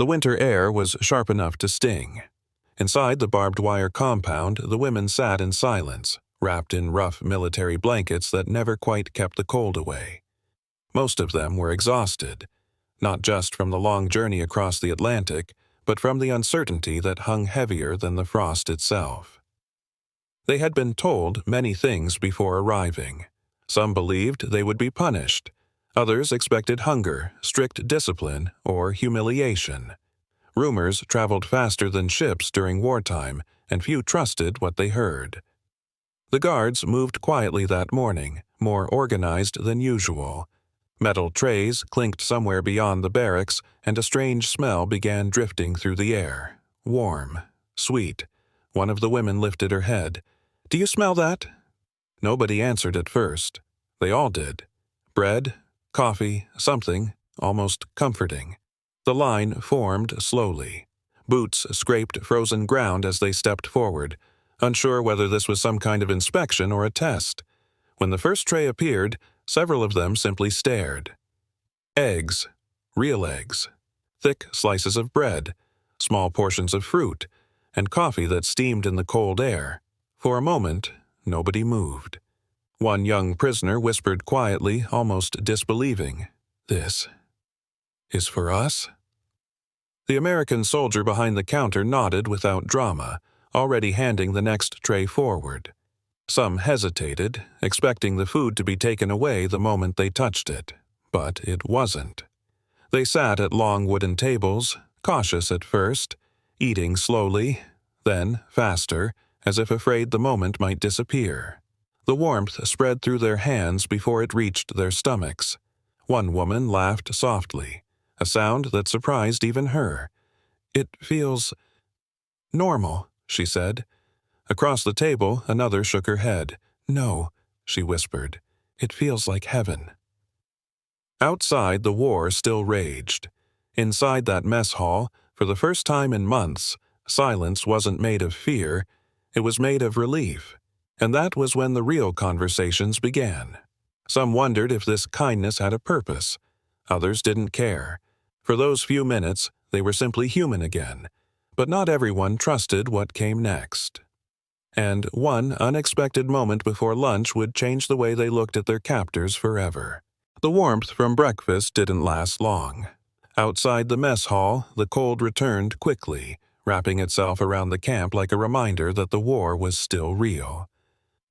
The winter air was sharp enough to sting. Inside the barbed wire compound, the women sat in silence, wrapped in rough military blankets that never quite kept the cold away. Most of them were exhausted, not just from the long journey across the Atlantic, but from the uncertainty that hung heavier than the frost itself. They had been told many things before arriving. Some believed they would be punished. Others expected hunger, strict discipline, or humiliation. Rumors traveled faster than ships during wartime, and few trusted what they heard. The guards moved quietly that morning, more organized than usual. Metal trays clinked somewhere beyond the barracks, and a strange smell began drifting through the air. Warm, sweet. One of the women lifted her head. "Do you smell that?" Nobody answered at first. They all did. Bread, coffee, something almost comforting. The line formed slowly. Boots scraped frozen ground as they stepped forward, unsure whether this was some kind of inspection or a test. When the first tray appeared, several of them simply stared. Eggs, real eggs, thick slices of bread, small portions of fruit, and coffee that steamed in the cold air. For a moment, nobody moved. One young prisoner whispered quietly, almost disbelieving, "This is for us?" The American soldier behind the counter nodded without drama, already handing the next tray forward. Some hesitated, expecting the food to be taken away the moment they touched it, but it wasn't. They sat at long wooden tables, cautious at first, eating slowly, then faster, as if afraid the moment might disappear. The warmth spread through their hands before it reached their stomachs. One woman laughed softly, a sound that surprised even her. "It feels normal," she said. Across the table, another shook her head. "No," she whispered. "It feels like heaven." Outside, the war still raged. Inside that mess hall, for the first time in months, silence wasn't made of fear, it was made of relief. And that was when the real conversations began. Some wondered if this kindness had a purpose. Others didn't care. For those few minutes, they were simply human again. But not everyone trusted what came next. And one unexpected moment before lunch would change the way they looked at their captors forever. The warmth from breakfast didn't last long. Outside the mess hall, the cold returned quickly, wrapping itself around the camp like a reminder that the war was still real.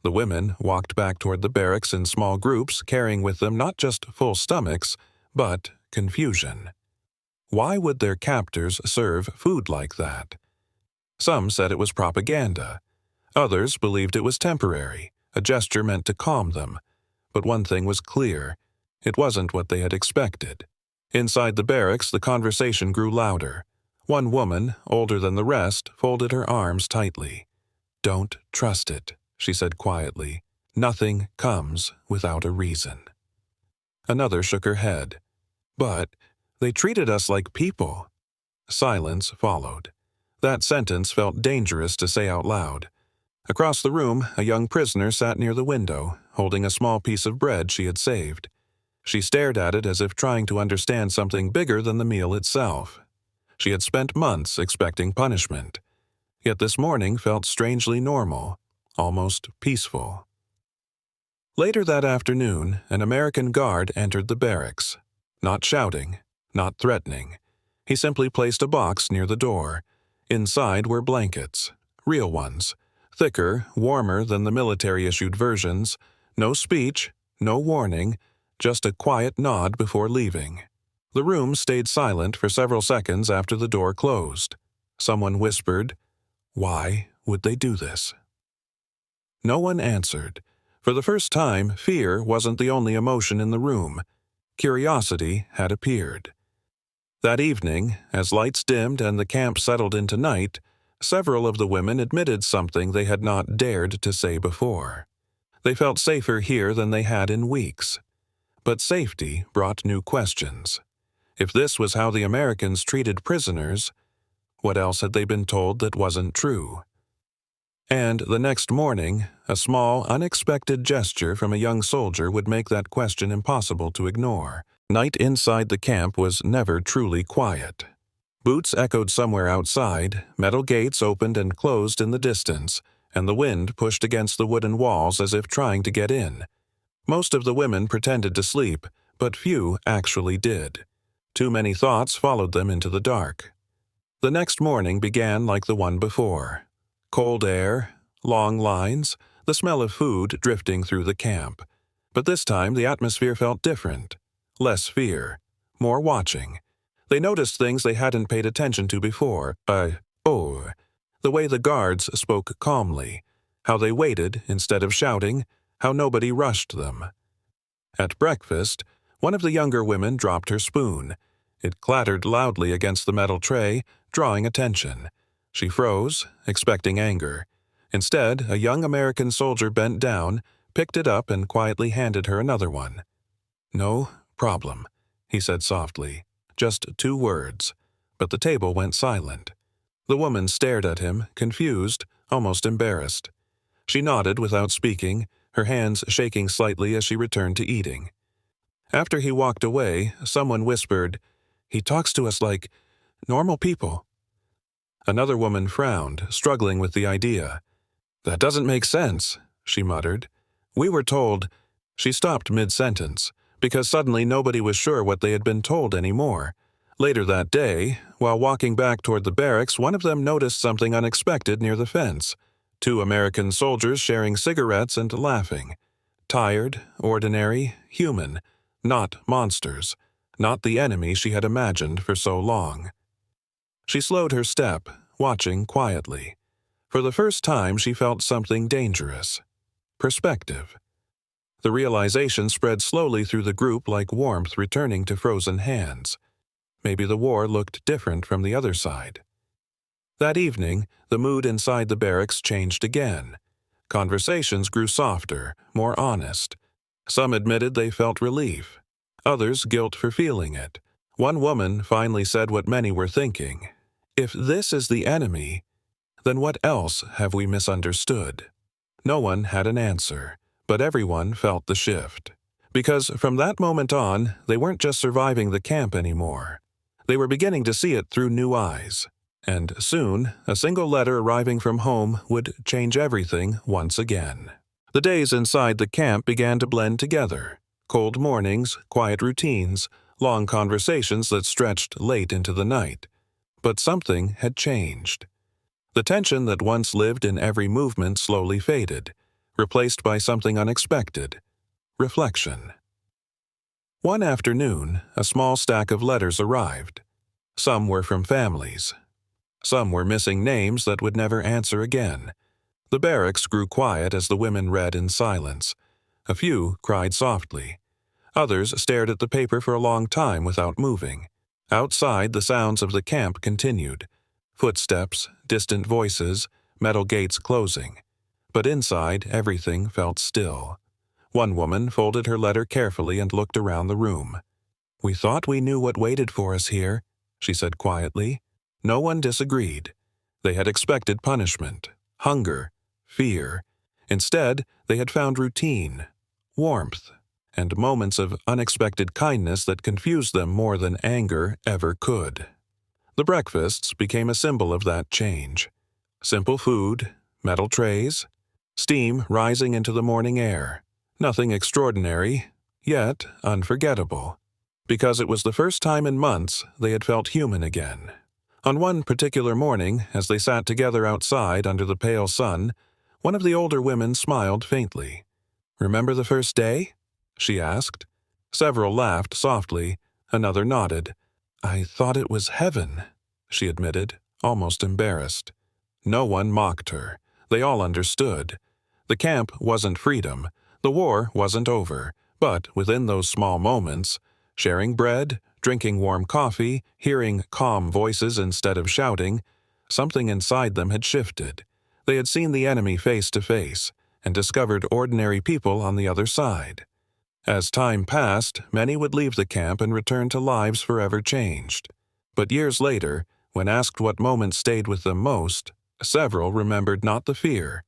The women walked back toward the barracks in small groups, carrying with them not just full stomachs, but confusion. Why would their captors serve food like that? Some said it was propaganda. Others believed it was temporary, a gesture meant to calm them. But one thing was clear. It wasn't what they had expected. Inside the barracks, the conversation grew louder. One woman, older than the rest, folded her arms tightly. "Don't trust it," she said quietly. "Nothing comes without a reason." Another shook her head. "But they treated us like people." Silence followed. That sentence felt dangerous to say out loud. Across the room, a young prisoner sat near the window, holding a small piece of bread she had saved. She stared at it as if trying to understand something bigger than the meal itself. She had spent months expecting punishment. Yet this morning felt strangely normal, almost peaceful. Later that afternoon, an American guard entered the barracks. Not shouting, not threatening. He simply placed a box near the door. Inside were blankets, real ones, thicker, warmer than the military-issued versions. No speech, no warning, just a quiet nod before leaving. The room stayed silent for several seconds after the door closed. Someone whispered, "Why would they do this?" No one answered. For the first time, fear wasn't the only emotion in the room. Curiosity had appeared. That evening, as lights dimmed and the camp settled into night, several of the women admitted something they had not dared to say before. They felt safer here than they had in weeks. But safety brought new questions. If this was how the Americans treated prisoners, what else had they been told that wasn't true? And the next morning, a small, unexpected gesture from a young soldier would make that question impossible to ignore. Night inside the camp was never truly quiet. Boots echoed somewhere outside, metal gates opened and closed in the distance, and the wind pushed against the wooden walls as if trying to get in. Most of the women pretended to sleep, but few actually did. Too many thoughts followed them into the dark. The next morning began like the one before. Cold air, long lines, the smell of food drifting through the camp. But this time the atmosphere felt different. Less fear, more watching. They noticed things they hadn't paid attention to before. The way the guards spoke calmly, how they waited instead of shouting, how nobody rushed them. At breakfast, one of the younger women dropped her spoon. It clattered loudly against the metal tray, drawing attention. She froze, expecting anger. Instead, a young American soldier bent down, picked it up, and quietly handed her another one. "No problem," he said softly. Just 2 words. But the table went silent. The woman stared at him, confused, almost embarrassed. She nodded without speaking, her hands shaking slightly as she returned to eating. After he walked away, someone whispered, "He talks to us like normal people." Another woman frowned, struggling with the idea. "That doesn't make sense," she muttered. "We were told—" She stopped mid-sentence, because suddenly nobody was sure what they had been told anymore. Later that day, while walking back toward the barracks, one of them noticed something unexpected near the fence. 2 American soldiers sharing cigarettes and laughing. Tired, ordinary, human, not monsters, not the enemy she had imagined for so long. She slowed her step, watching quietly. For the first time she felt something dangerous. Perspective. The realization spread slowly through the group like warmth returning to frozen hands. Maybe the war looked different from the other side. That evening, the mood inside the barracks changed again. Conversations grew softer, more honest. Some admitted they felt relief. Others guilt for feeling it. One woman finally said what many were thinking. If this is the enemy, then what else have we misunderstood? No one had an answer, but everyone felt the shift. Because from that moment on, they weren't just surviving the camp anymore. They were beginning to see it through new eyes. And soon, a single letter arriving from home would change everything once again. The days inside the camp began to blend together. Cold mornings, quiet routines, long conversations that stretched late into the night. But something had changed. The tension that once lived in every movement slowly faded, replaced by something unexpected: reflection. One afternoon, a small stack of letters arrived. Some were from families. Some were missing names that would never answer again. The barracks grew quiet as the women read in silence. A few cried softly. Others stared at the paper for a long time without moving. Outside, the sounds of the camp continued. Footsteps, distant voices, metal gates closing. But inside, everything felt still. One woman folded her letter carefully and looked around the room. "We thought we knew what waited for us here," she said quietly. No one disagreed. They had expected punishment, hunger, fear. Instead, they had found routine, warmth, and moments of unexpected kindness that confused them more than anger ever could. The breakfasts became a symbol of that change. Simple food, metal trays, steam rising into the morning air. Nothing extraordinary, yet unforgettable. Because it was the first time in months they had felt human again. On one particular morning, as they sat together outside under the pale sun, one of the older women smiled faintly. "Remember the first day?" she asked. Several laughed softly, another nodded. "I thought it was heaven," she admitted, almost embarrassed. No one mocked her. They all understood. The camp wasn't freedom. The war wasn't over. But within those small moments, sharing bread, drinking warm coffee, hearing calm voices instead of shouting, something inside them had shifted. They had seen the enemy face to face and discovered ordinary people on the other side. As time passed, many would leave the camp and return to lives forever changed. But years later, when asked what moment stayed with them most, several remembered not the fear,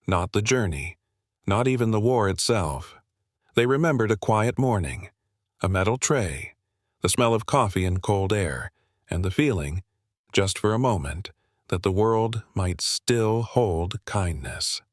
not the journey, not even the war itself. They remembered a quiet morning, a metal tray, the smell of coffee and cold air, and the feeling just for a moment, that the world might still hold kindness.